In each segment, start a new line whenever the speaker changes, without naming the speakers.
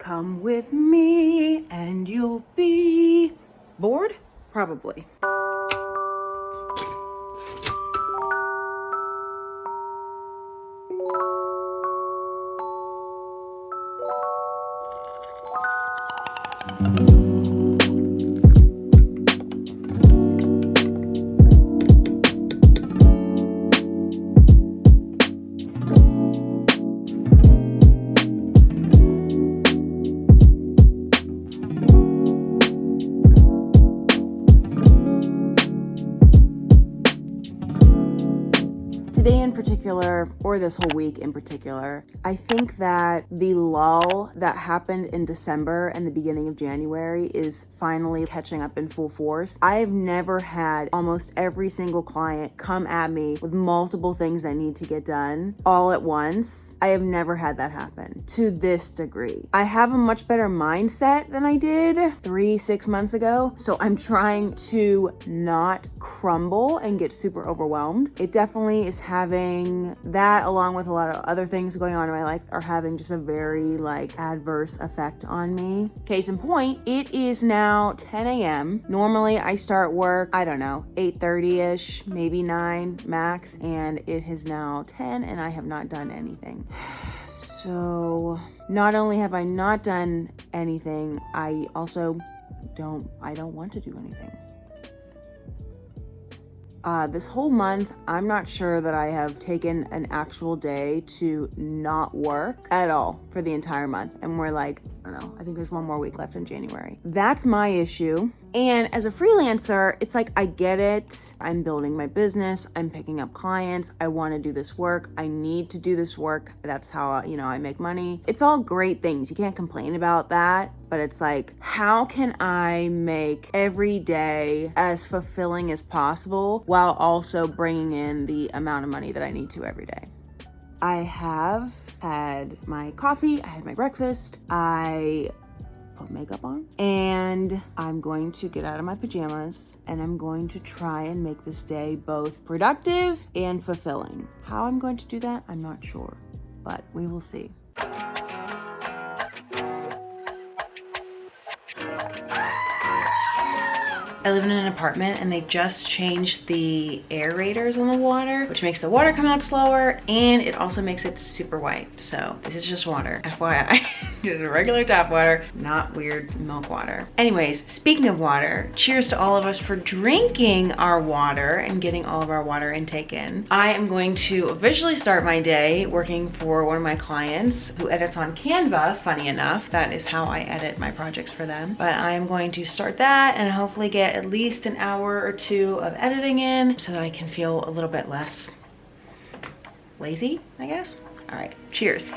Come with me and you'll be bored? Probably. Today in particular, or this whole week in particular, I think that the lull that happened in December and the beginning of January is finally catching up in full force. I have never had almost every single client come at me with multiple things that need to get done all at once. I have never had that happen to this degree. I have a much better mindset than I did 3-6 months ago, so I'm trying to not crumble and get super overwhelmed. It definitely is having that, along with a lot of other things going on in my life, are having just a very adverse effect on me. Case in point, it is now 10 a.m. Normally I start work, I don't know, 8:30ish, maybe 9 max, and it is now 10 and I have not done anything. So not only have I not done anything, I also don't want to do anything. This whole month, I'm not sure that I have taken an actual day to not work at all for the entire month. And we're I don't know, I think there's one more week left in January. That's my issue. And as a freelancer, it's I get it. I'm building my business. I'm picking up clients. I want to do this work. I need to do this work. That's how, I make money. It's all great things. You can't complain about that. But it's how can I make every day as fulfilling as possible while also bringing in the amount of money that I need to every day? I have had my coffee. I had my breakfast. I put makeup on, and I'm going to get out of my pajamas and I'm going to try and make this day both productive and fulfilling. How I'm going to do that, I'm not sure, but we will see. I live in an apartment and they just changed the aerators on the water, which makes the water come out slower, and it also makes it super white. So this is just water, FYI. Just regular tap water, not weird milk water. Anyways, speaking of water, cheers to all of us for drinking our water and getting all of our water intake in. I am going to officially start my day working for one of my clients who edits on Canva. Funny enough, that is how I edit my projects for them. But I am going to start that and hopefully get at least an hour or two of editing in so that I can feel a little bit less lazy, I guess. All right, cheers.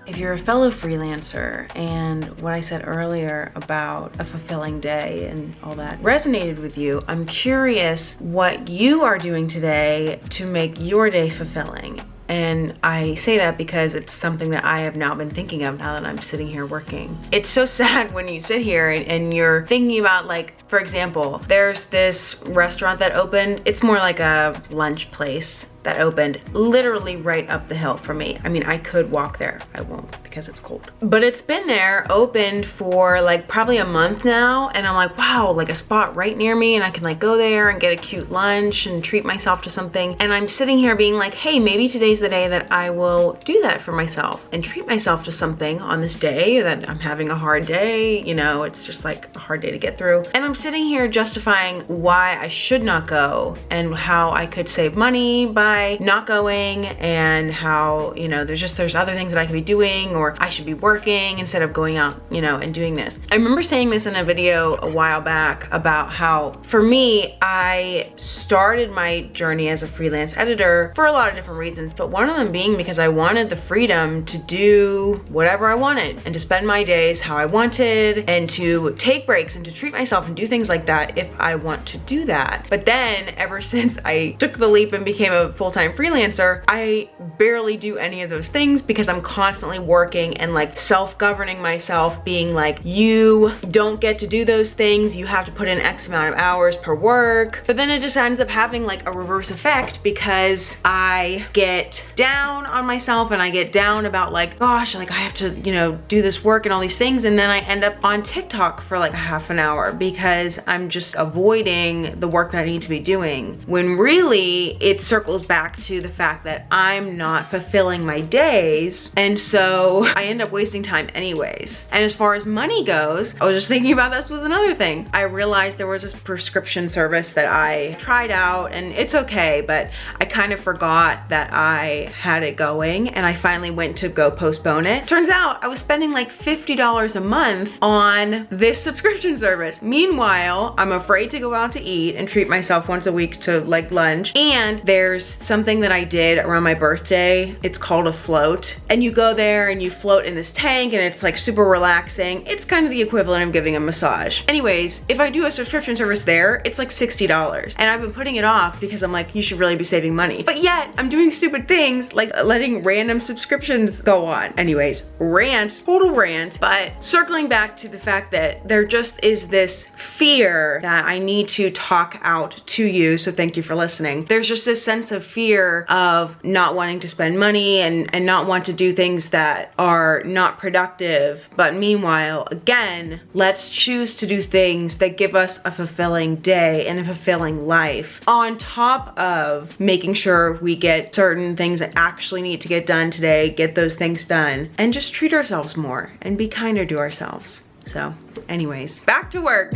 If you're a fellow freelancer and what I said earlier about a fulfilling day and all that resonated with you, I'm curious what you are doing today to make your day fulfilling. And I say that because it's something that I have now been thinking of now that I'm sitting here working. It's so sad when you sit here and you're thinking about, for example, there's this restaurant that opened. It's more like a lunch place that opened literally right up the hill from me. I mean, I could walk there. I won't because it's cold. But it's been there opened for probably a month now. And I'm wow, a spot right near me, and I can go there and get a cute lunch and treat myself to something. And I'm sitting here being hey, maybe today's the day that I will do that for myself and treat myself to something on this day that I'm having a hard day. It's just a hard day to get through. And I'm sitting here justifying why I should not go and how I could save money by not going, and how there's other things that I could be doing, or I should be working instead of going out and doing this. I remember saying this in a video a while back about how for me, I started my journey as a freelance editor for a lot of different reasons, but one of them being because I wanted the freedom to do whatever I wanted and to spend my days how I wanted and to take breaks and to treat myself and do things like that if I want to do that. But then ever since I took the leap and became a full-time freelancer, I barely do any of those things because I'm constantly working and like self-governing myself, being like, you don't get to do those things, you have to put in X amount of hours per work. But then it just ends up having like a reverse effect because I get down on myself and I get down about like, gosh, like I have to, you know, do this work and all these things, and then I end up on TikTok for like half an hour because I'm just avoiding the work that I need to be doing, when really it circles back to the fact that I'm not fulfilling my days, and so I end up wasting time anyways. And as far as money goes, I was just thinking about this with another thing. I realized there was this prescription service that I tried out, and it's okay, but I kind of forgot that I had it going, and I finally went to go postpone it. Turns out I was spending like $50 a month on this subscription service. Meanwhile, I'm afraid to go out to eat and treat myself once a week to like lunch. And there's something that I did around my birthday. It's called a float. And you go there and you float in this tank and it's like super relaxing. It's kind of the equivalent of giving a massage. Anyways, if I do a subscription service there, it's like $60. And I've been putting it off because I'm like, you should really be saving money. But yet I'm doing stupid things like letting random subscriptions go on. Anyways, rant, total rant. But circling back to the fact that there just is this fear that I need to talk out to you, so thank you for listening. There's just this sense of fear of not wanting to spend money and not want to do things that are not productive. But meanwhile, again, let's choose to do things that give us a fulfilling day and a fulfilling life, on top of making sure we get certain things that actually need to get done today, get those things done, and just treat ourselves more and be kinder to ourselves. So anyways, back to work.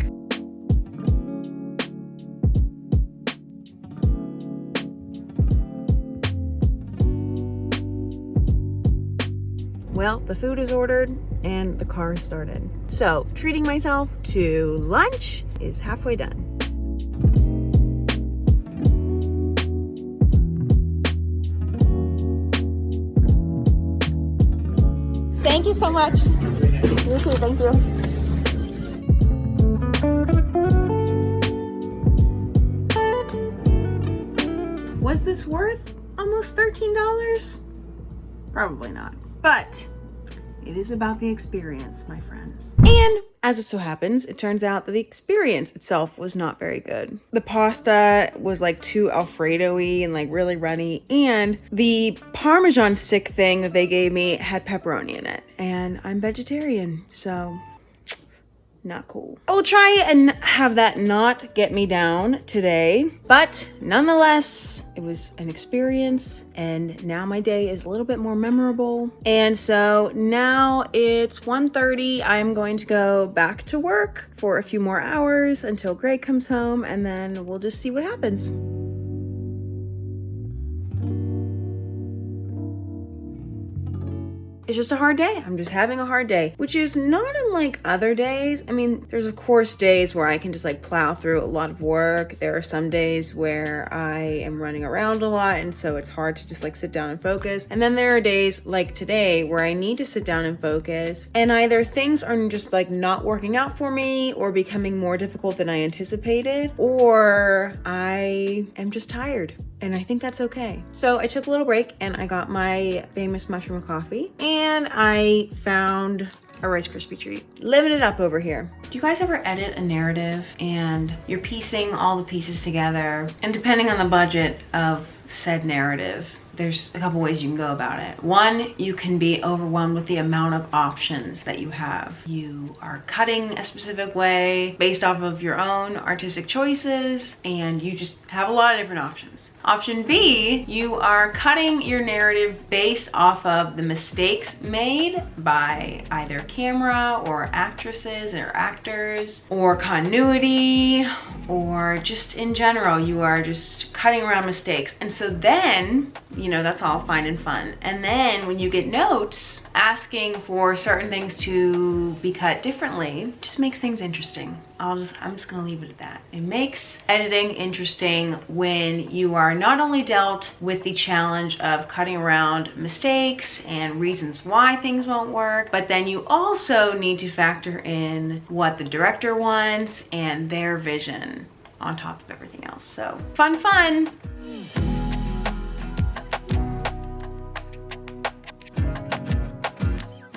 Well, the food is ordered and the car is started. So treating myself to lunch is halfway done. Thank you so much. You too, thank you. Was this worth almost $13? Probably not. But it is about the experience, my friends. And as it so happens, it turns out that the experience itself was not very good. The pasta was like too Alfredo-y and like really runny, and the Parmesan stick thing that they gave me had pepperoni in it, and I'm vegetarian, so not cool. I'll try and have that not get me down today, but nonetheless, it was an experience, and now my day is a little bit more memorable. And so now it's 1:30. I'm going to go back to work for a few more hours until Greg comes home, and then we'll just see what happens. It's just a hard day. I'm just having a hard day, which is not unlike other days. I mean, there's of course days where I can just like plow through a lot of work. There are some days where I am running around a lot, and so it's hard to just like sit down and focus. And then there are days like today where I need to sit down and focus, and either things are just like not working out for me or becoming more difficult than I anticipated, or I am just tired. And I think that's okay. So I took a little break and I got my famous mushroom coffee, and I found a Rice Krispie treat. Living it up over here. Do you guys ever edit a narrative and you're piecing all the pieces together, and depending on the budget of said narrative, there's a couple ways you can go about it. One, you can be overwhelmed with the amount of options that you have. You are cutting a specific way based off of your own artistic choices, and you just have a lot of different options. Option B, you are cutting your narrative based off of the mistakes made by either camera or actresses or actors, or continuity, or just in general, you are just cutting around mistakes. And so then, you know, that's all fine and fun. And then when you get notes asking for certain things to be cut differently, just makes things interesting. I'm just gonna leave it at that. It makes editing interesting when you are not only dealt with the challenge of cutting around mistakes and reasons why things won't work, but then you also need to factor in what the director wants and their vision on top of everything else. So fun.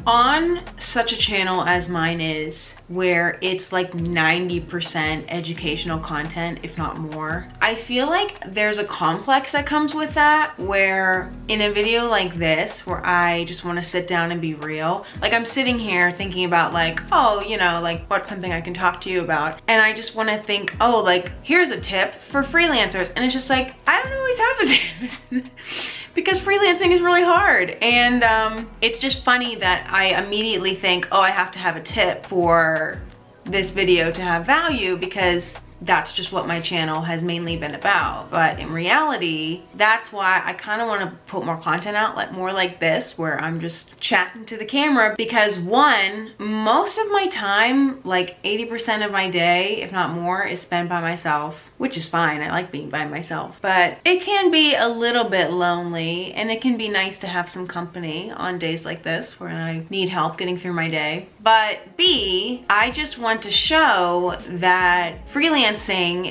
On such a channel as mine is, where it's like 90% educational content, if not more, I feel like there's a complex that comes with that, where in a video like this, where I just want to sit down and be real, like I'm sitting here thinking about like, oh, you know, like what's something I can talk to you about, and I just want to think, oh, like here's a tip for freelancers, and it's just like, I don't always have the tips. Because freelancing is really hard, and it's just funny that I immediately think, oh, I have to have a tip for this video to have value, because that's just what my channel has mainly been about. But in reality, that's why I kind of want to put more content out, like more like this, where I'm just chatting to the camera, because one, most of my time, like 80% of my day, if not more, is spent by myself, which is fine. I like being by myself, but it can be a little bit lonely, and it can be nice to have some company on days like this where I need help getting through my day. But B, I just want to show that freelancing,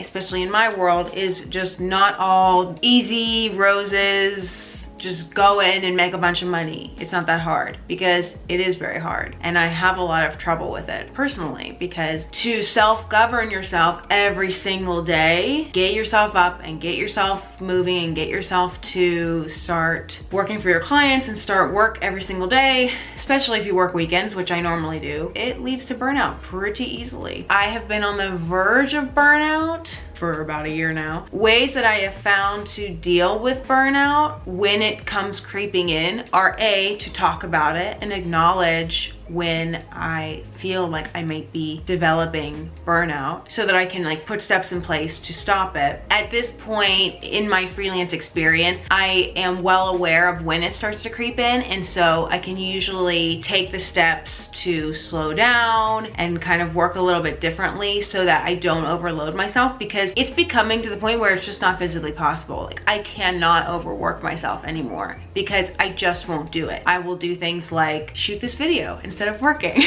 especially in my world, is just not all easy roses, just go in and make a bunch of money. It's not that hard, because it is very hard. And I have a lot of trouble with it personally, because to self-govern yourself every single day, get yourself up and get yourself moving and get yourself to start working for your clients and start work every single day, especially if you work weekends, which I normally do, it leads to burnout pretty easily. I have been on the verge of burnout for about a year now. Ways that I have found to deal with burnout when it comes creeping in are A, to talk about it and acknowledge when I feel like I might be developing burnout, so that I can like put steps in place to stop it. At this point in my freelance experience, I am well aware of when it starts to creep in, and so I can usually take the steps to slow down and kind of work a little bit differently so that I don't overload myself, because it's becoming to the point where it's just not physically possible. Like I cannot overwork myself anymore, because I just won't do it. I will do things like shoot this video instead of working.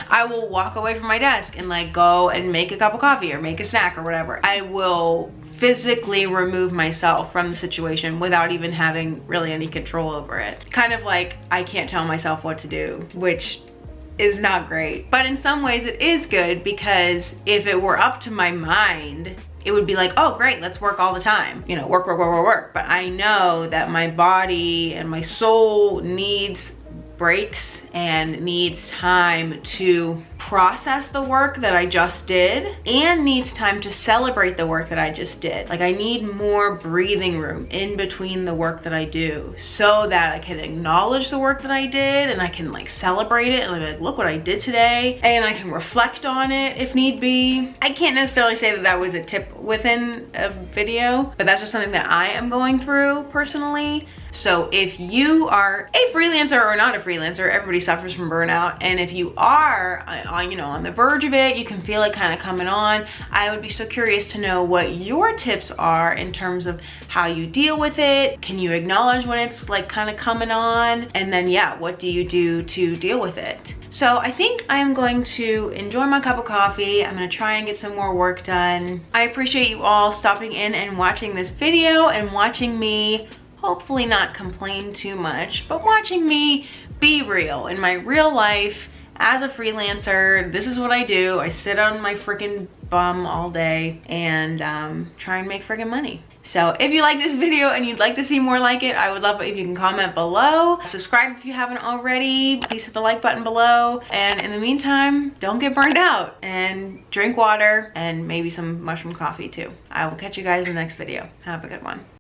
I will walk away from my desk and like go and make a cup of coffee or make a snack or whatever. I will physically remove myself from the situation without even having really any control over it. Kind of like I can't tell myself what to do, which is not great. But in some ways it is good, because if it were up to my mind, it would be like, oh great, let's work all the time. You know, work, work, work, work, work. But I know that my body and my soul needs breaks and needs time to process the work that I just did, and needs time to celebrate the work that I just did. Like I need more breathing room in between the work that I do, so that I can acknowledge the work that I did, and I can like celebrate it and like, look what I did today, and I can reflect on it if need be. I can't necessarily say that that was a tip within a video, but that's just something that I am going through personally. So if you are a freelancer or not a freelancer, everybody suffers from burnout. And if you are on the verge of it, you can feel it kind of coming on. I would be so curious to know what your tips are in terms of how you deal with it. Can you acknowledge when it's like kind of coming on? And then yeah, what do you do to deal with it? So I think I am going to enjoy my cup of coffee. I'm gonna try and get some more work done. I appreciate you all stopping in and watching this video, and watching me hopefully not complain too much, but watching me be real in my real life as a freelancer. This is what I do. I sit on my freaking bum all day and try and make freaking money. So if you like this video and you'd like to see more like it, I would love it if you can comment below. Subscribe if you haven't already. Please hit the like button below. And in the meantime, don't get burned out, and drink water and maybe some mushroom coffee too. I will catch you guys in the next video. Have a good one.